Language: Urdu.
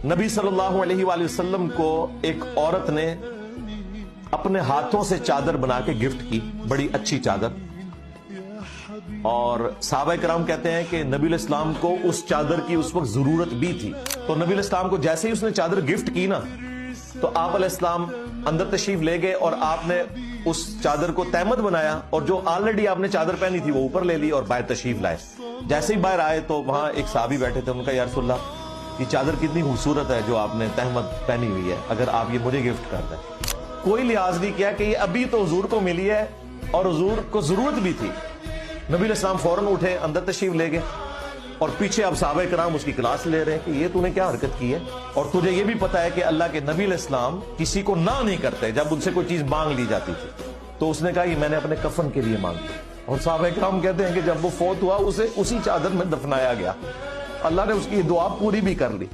نبی صلی اللہ علیہ وآلہ وسلم کو ایک عورت نے اپنے ہاتھوں سے چادر بنا کے گفٹ کی، بڑی اچھی چادر، اور صحابہ کرام کہتے ہیں کہ نبی علیہ السلام کو اس چادر کی اس وقت ضرورت بھی تھی، تو نبی علیہ السلام کو جیسے ہی اس نے چادر گفٹ کی نا، تو آپ علیہ السلام اندر تشریف لے گئے اور آپ نے اس چادر کو تہمت بنایا، اور جو آلریڈی آپ نے چادر پہنی تھی وہ اوپر لے لی اور باہر تشریف لائے۔ جیسے ہی باہر آئے تو وہاں ایک صحابی بیٹھے تھے، ان کا یا رسول اللہ یہ چادر کتنی خوبصورت ہے جو آپ نے تہمت پہنی ہوئی ہے، اگر آپ یہ مجھے گفٹ کر دیں۔ کوئی لحاظ نہیں کیا کہ یہ ابھی تو حضور کو ملی ہے اور حضور کو ضرورت بھی تھی۔ نبی علیہ السلام فوراً اٹھے، اندر تشریف لے گئے، اور پیچھے اب صحابہ کرام اس کی کلاس لے رہے ہیں کہ یہ تو نے کیا حرکت کی ہے، اور تجھے یہ بھی پتا ہے کہ اللہ کے نبی علیہ السلام کسی کو نہ نہیں کرتے جب ان سے کوئی چیز مانگ لی جاتی تھی۔ تو اس نے کہا یہ میں نے اپنے کفن کے لیے مانگی، اور صحابہ کرام کہتے ہیں کہ جب وہ فوت ہوا اسے اسی چادر میں دفنایا گیا، اللہ نے اس کی دعا پوری بھی کر لی۔